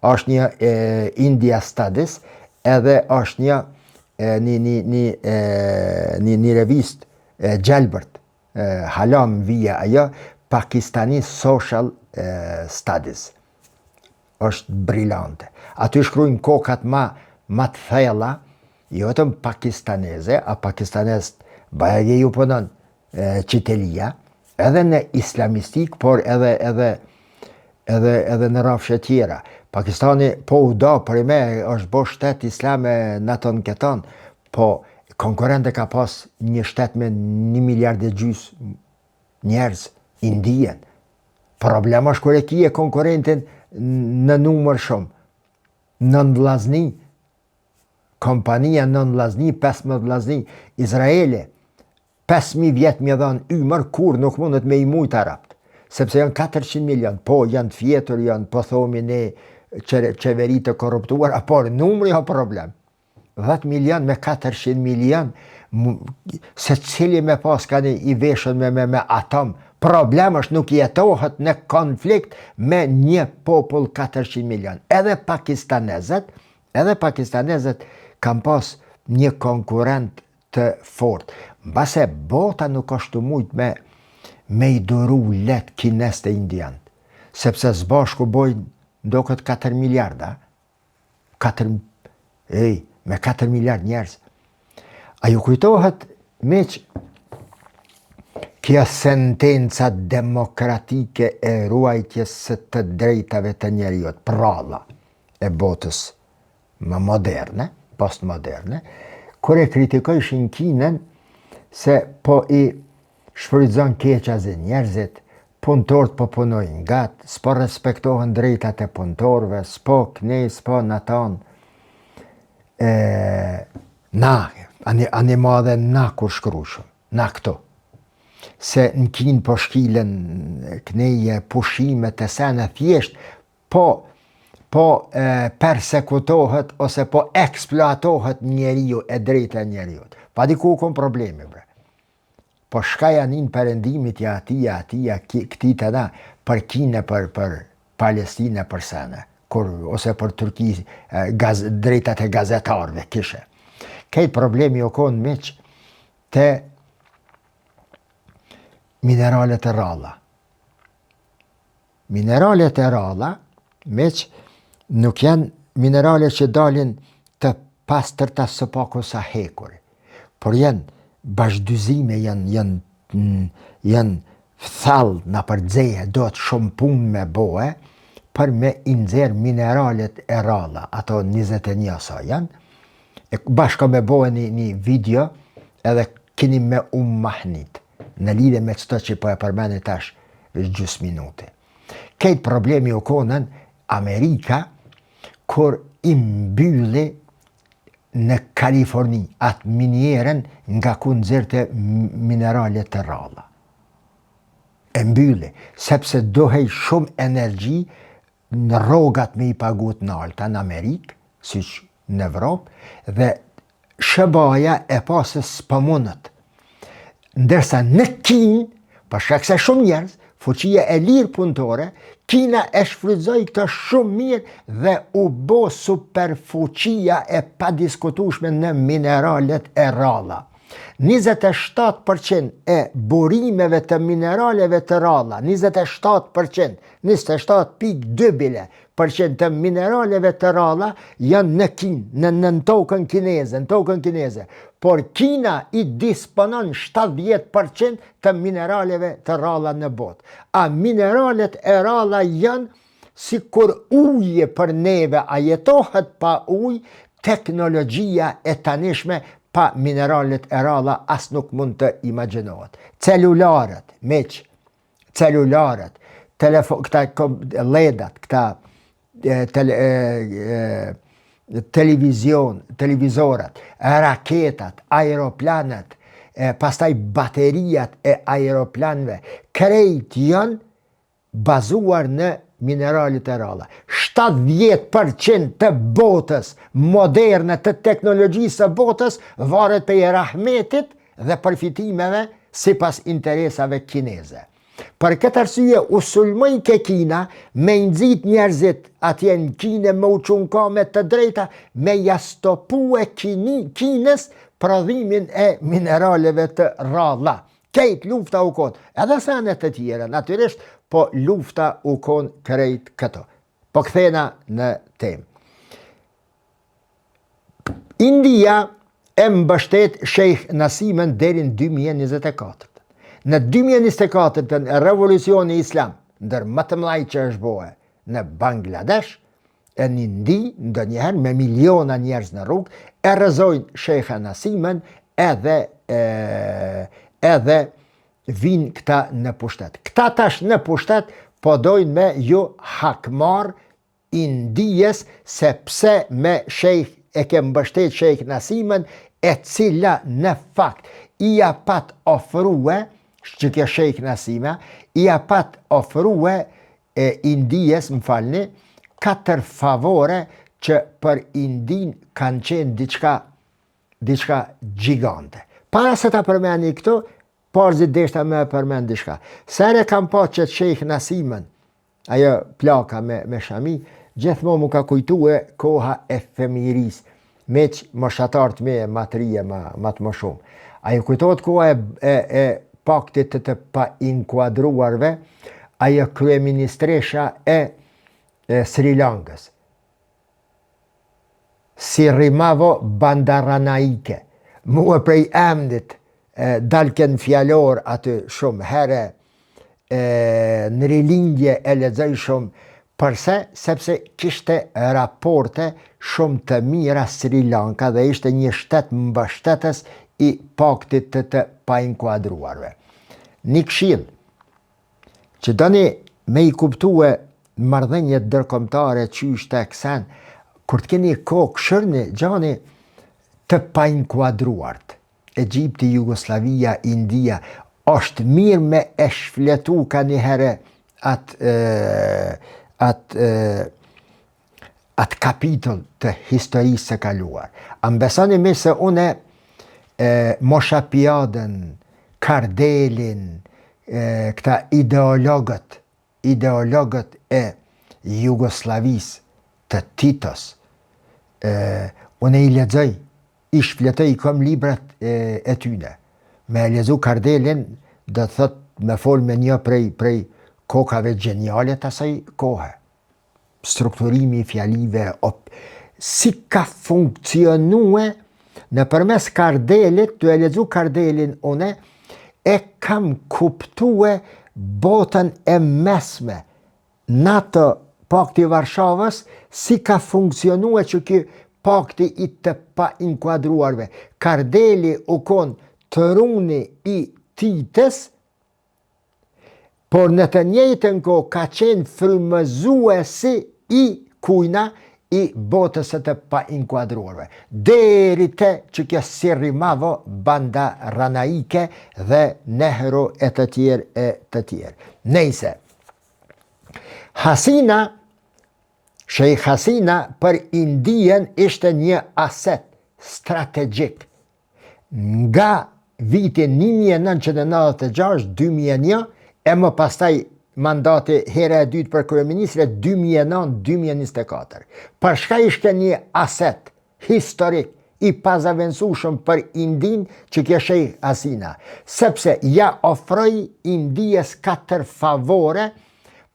është një India Studies, edhe është një revist gjelbërt, halam vija ajo, Pakistani Social Studies. Është brillante. Aty shkruajnë kokat ma të thella, jo vetëm pakistaneze, a pakistanez bajage ju punon qitelia, edhe në islamistik, por edhe në rafshe tjera. Pakistani po u do për me është bo shtet islame në ton keton, po konkurente ka pas një shtet me 1,5 miliard njerëz, Indien. Problema është kur e kije konkurentin në numër shumë. Nën vllazni, kompania nën vllazni, 15 vllazni, Izraeli, 5.000 vjet më dhanë ymër, kur nuk mundet me i mujt arabt. Sepse janë 400 milion, po janë të fjetur, janë po thomi ne qeveri të korruptuar, por numri ka problem. 10 milion me 400 milion, se cili me pas ka i veshën me atom. Problem është nuk jetohet në konflikt me një popull 400 milion. Edhe pakistanezët kanë pas një konkurent të fort. Mbase bota nuk është të mujt me i duru let kines të indian. Sepse zbashku bojnë do këtë 4 miliarda. Me 4 miliard njerëz. A ju kujtohet meq kjo sentenca demokratike e ruajtjes së të drejtave të njeriut, pralla e botës më moderne, postmoderne, kur e kritikojshin Kinën se po i shfrytëzon keqazi njerëzit, punëtorët po punojnë gat, s'po respektohen drejtat e punëtorëve, s'po knej, s'po natan. Ani madhe na kur shkrushëm, na këto. Se në Kinë po shkilen kneje, pushimet e sene thjesht, po persekutohet ose po eksploatohet njeriu e drejta njeriu. Pa diku kon problemi, bre. Po shka janin perëndimit ja atia, këti të da, për Kinë, për Palestinë, për sene. Ose për Turki, drejtat e gazetarve, kishe. Këtë problemi o konë meq të mineralet e ralla. Mineralet e ralla, meq, nuk janë mineralet që dalin të pastërta së paku sa hekur, por janë bashkëdyzime, janë thallë në përdzeje, do të shumë punë me boe, për me inxerë mineralet e ralla, ato 21 sa janë, bashka me bohe një video, edhe kini me mahnit, në lidhe me qëto që po e përmeni tash gjys minuti. Këtë problemi u konën Amerika, kur i mbylli në Kaliforni, atë minjeren nga ku nxerte mineralet të ralla. E mbylli, sepse dohej shumë energji në rrogat me i pagut në alta në Amerikë, si që në Evropë, dhe shëbaja e pasës pëmunët. Ndërsa në Kinë, për shkak se shumë njerëz, fuqia e lirë punëtore, Kina e shfrytëzoi këtë shumë mirë dhe u bo superfuqia e padiskutueshme në mineralet e ralla. 27% e burimeve të mineraleve të ralla, 27%, 27,2% të mineraleve të ralla janë në Kinë, në tokën kineze. Por Kina i disponon 70% të mineraleve të ralla në botë. A mineralet e ralla janë si kur uje për neve, a jetohet pa uj, teknologjia e tanishme pa mineralet e ralla as nuk mund të imagjinohet. Celularët, këta ledat, këta televizorat, raketat, aeroplanet, pastaj baterijat e aeroplanve, krejt janë bazuar në mineralet e ralla. 70% të botës moderne, të teknologjisë së botës varet për rahmetit dhe përfitimeve sipas interesave kineze. Për këtë arsye u sulmoi ke Kina me nxit njerëzit atje në Kinë me u çunka me të drejta me ja stopue Kinës prodhimin e mineraleve të ralla. Krejt lufta u kon, edhe sene të tjera, natyrisht, po lufta u kon krejt këto. Po kthena në temë. India e mbështet Sheikh Nasimin deri në 2024. Në 2024 revolucioni islam, ndër më të mëdhej që është bohe në Bangladesh, e një ndi ndonjëherë me miliona njerëz në rrugë, e rrezojnë Sheikh Nasimin, edhe vinë këta në pushtet. Këta tash në pushtet po dojnë me ju hakmar Indijes se pse me shejk e ke mbështet Shejk Nasimin, e cila në fakt i a pat ofrue, që ke Shejk Nasima, i a pat ofrue Indijes, më falni, 4 favore që për Indin kanë qenë diçka gjigante. Para se ta përmeni këto, parzit deshta me përmen diçka. Sere kam pa që Shejk Nasimin, ajo plaka me Shami, gjithmonë mu ka kujtue koha e femiris, me që më shatartë me matrije ma të më shumë. Ajo kujtojt koha e paktit të pa inkuadruarve, ajo kryeministresha e Sri Lankës. Sirimavo Bandaranaike. Mua prej emnit dalken fjallor aty shumë here, në rilindje e lexoj shumë. Përse? Sepse kishte raporte shumë të mira Sri Lanka dhe ishte një shtet mbështetës i paktit të pa inkuadruarve. Një këshill që doni me i kuptue marrëdhëniet ndërkombëtare qysh të eksen, kur të keni kohë këshërni gjani të pa inkuadruart, Egjipti, Jugoslavia, India, është mirë me e shfletu ka një herë atë kapitull të historisë së kaluar. Ambesoni me se une Moshapiadën, Kardelin, këta ideologët e Jugoslavisë të Titos, une i lexoj, i shfletoj, kom librat e tyne. Me lezu Kardelin, dhe thot me fol me një prej kokave geniale të asaj kohë. Strukturimi i fjalive, si ka funksionue në përmes Kardelit, të e lezu Kardelin une, e kam kuptue botën e mesme, NATO, pakti Varshavës, si ka funksionue që ky pakti i të pa inkuadruarve. Kardeli u kon të runi i Titës, por në të njëjtën kohë ka qenë frymëzuesi i kujna, i botës të pa inkuadruarve. Deri te që kjo Sirimavo Bandaranaike dhe Nehru e të tjerë. Nejse, Hasina, Sheikh Hasina për Indijen ishte një aset strategjik. Nga vitin 1996-2001, e më pastaj mandati hera e dytë për kryeministre 2009-2024. Për shka ishte një aset historik i pazavencueshëm për Indin që kjo Sheikh Hasina, sepse ja ofroi Indijes 4 favore,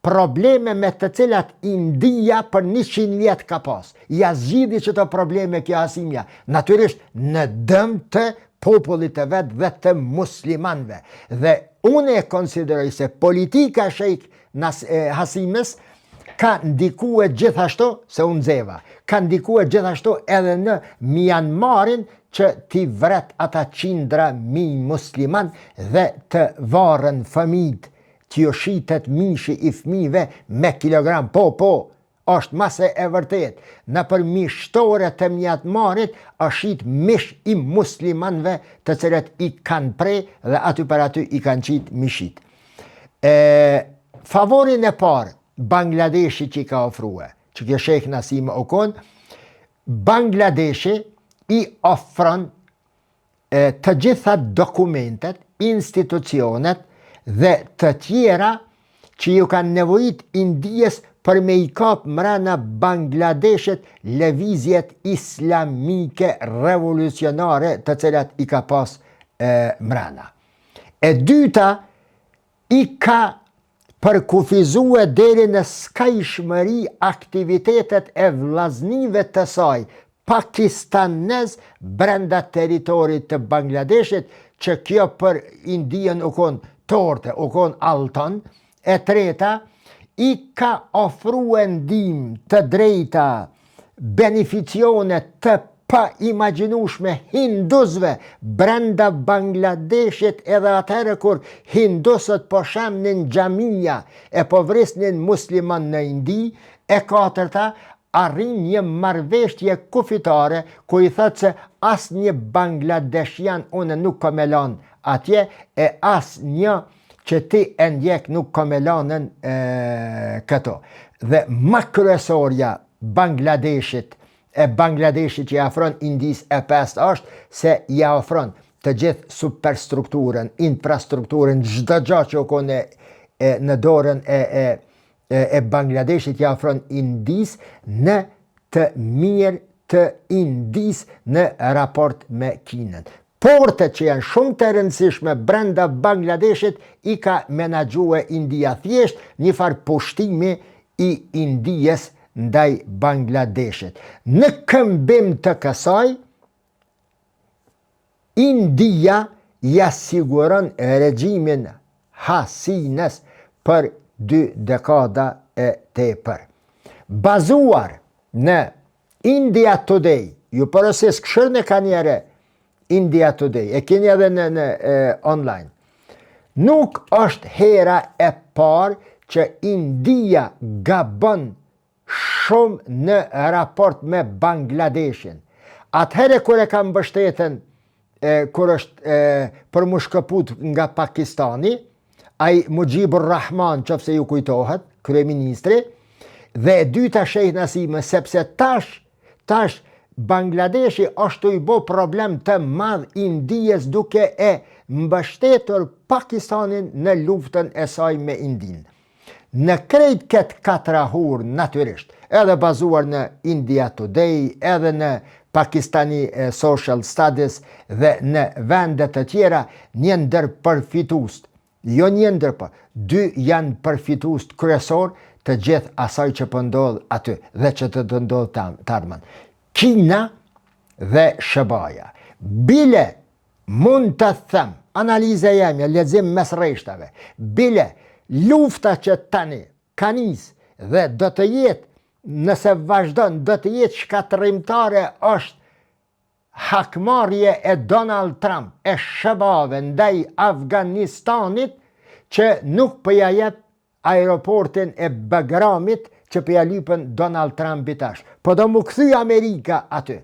probleme me të cilat India për 100 vjet ka pas. Ja zgjidhi çto probleme kjo Hasimja, natyrisht në dëm të popullit të vetë dhe të muslimanve. Dhe unë e konsideroj se politika Sheikh Hasimës ka ndikue gjithashtu, se unë zeva, ka ndikue gjithashtu edhe në Myanmarin që t'i vret ata qindra mi musliman dhe të varën fëmijët, t'ju shitet mishi i fëmijëve me kilogram. Po, është mase e vërtet. Në për mishtore të Myanmarit është shit mish i muslimanve të cilët i kanë prej dhe aty për aty i kanë qit mishit. Favorin e parë, Bangladeshi që i ka ofrue, që kjo Sheikh Nasim u kon, Bangladeshi i ofron të gjitha dokumentet, institucionet dhe të tjera që ju kanë nevojit Indijes për me i kap mrena Bangladeshit lëvizjet islamike revolucionare të cilat i ka pas mrena. E dyta, i ka përkufizue deri në skajshmëri aktivitetet e vllaznive të saj pakistanez brenda teritorit të Bangladeshit, që kjo për Indijen u kon torte, u kon altan. E treta, i ka ofrue ndihmë të drejta, beneficione të pa imagjinueshme hinduzve brenda Bangladeshit edhe atëherë kur hindusët po shamnin xhamia e po vrisnin musliman në Indi. E katërta, arrin një marrëveshje kufitare ku i thotë se asnjë bangladeshian unë nuk kam e lanë atje e asnjë që ti e ndjek nuk kam e lanën këto. Dhe më kryesorja Bangladeshit që i afron Indis e pestë është se i afron të gjithë superstrukturën, infrastrukturën, çdo gjë që u kone në dorën e Bangladeshit i afron Indis në të mirë të Indis në raport me Kinën. Portet që janë shumë të rëndësishme brenda Bangladeshit i ka menaxhue India, thjesht një farë pushtimi i Indijes ndaj Bangladeshit. Në këmbim të kësaj, India ja siguron regjimin Hasinës për 2 dekada e tepër. Bazuar në India Today, ju porosis këshirën e ka njere India Today, e keni edhe në online. Nuk është hera e parë që India gabon shumë në raport me Bangladeshin. Atëhere kur e ka mbështetën, kur është për mu shkëput nga Pakistani, ai Mujibur Rahman, qofse ju kujtohet, kryeministri, dhe e dyta Sheikh Nasimi, sepse tash Bangladeshi është i bo problem të madh Indijes duke e mbështetur Pakistanin në luftën e saj me Indin. Në krejt këtë katrahur natyrisht, edhe bazuar në India Today, edhe në Pakistani Social Studies dhe në vendet të tjera, një ndër përfitues, jo një ndër për, 2 janë përfitues kryesor të gjithë asaj që po ndodh aty dhe që të ndodh tardhmen. Kina dhe SBA. Bile mund të them, analiza jemi, lexim mes rreshtave, bile lufta që tani ka nis dhe do të jetë, nëse vazhdon, do të jetë shkatërrimtare është hakmarrje e Donald Trump e SBA-ve ndaj Afganistanit që nuk po ja jep aeroportin e Bagramit që po ja lypën Donald Trump tash. Po do mu kthy Amerika aty.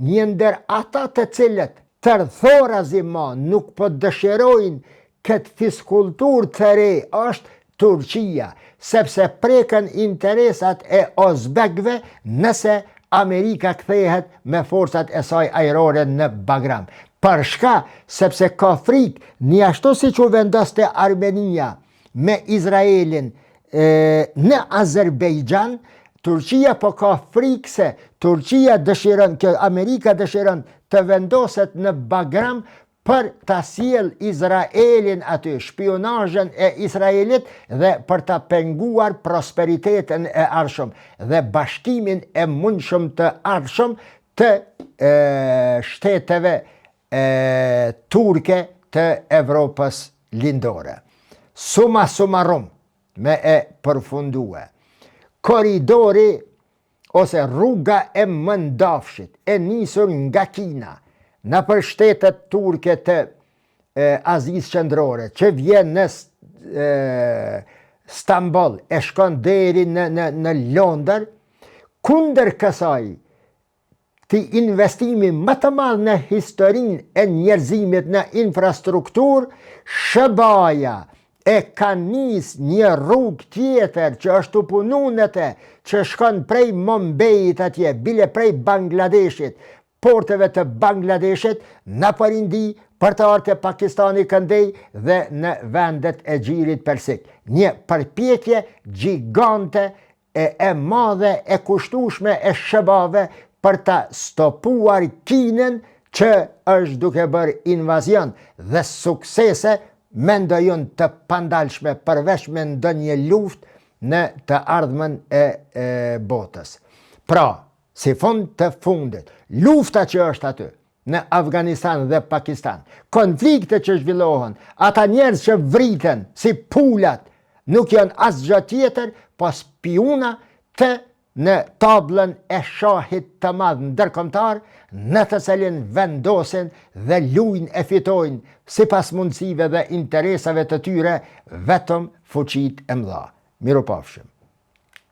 Një ndër ata të cilët tërthorazi ma nuk po dëshirojnë këtë fiskultur të re është Turqia, sepse preken interesat e Ozbekve nëse Amerika kthehet me forcat e saj ajrore në Bagram. Përshka sepse ka frikë, një ashtu si që vendoste Armenia me Izraelin në Azerbejxhan, Turqia po ka frikë se Turqia dëshiron, Amerika dëshiron të vendoset në Bagram për ta sjell Izraelin aty, shpionazhin e Izraelit dhe për ta penguar prosperitetin e ardhshëm dhe bashkimin e mundshëm të ardhshëm të shteteve turke të Evropës lindore. Summa summarum, me e përfundue, koridori ose rruga e Mëndafshit e nisur nga Kina në për shtetet turke të Azisë Qendrore, që vjen në Stamboll, e shkon deri në Londër, kundër kësaj të investimi më të madh në historinë e njerëzimit në infrastrukturë, SBA-ja e ka nis një rrugë tjetër që është të pununete, që shkon prej Mumbejit atje, bile prej Bangladeshit, porteve të Bangladeshit, në Indi, për të ardhur te Pakistani këndej dhe në vendet e Gjirit Persik. Një përpjekje gjigante e madhe e kushtueshme e SBA-ve për ta stopuar Kinën që është duke bërë invazion dhe suksese mendojnë të pandalshme përveç me ndonjë luftë në të ardhmen e botës. Pra, si fund të fundit, lufta që është aty në Afganistan dhe Pakistan, konflikte që zhvillohen, ata njerëz që vriten si pulat, nuk janë asgjë tjetër pas piuna të në tablën e shahit të madh ndërkombëtar, në të cilin vendosin dhe luajnë e fitojnë sipas mundësive dhe interesave të tyre vetëm fuqitë e mëdha. Miropafshim.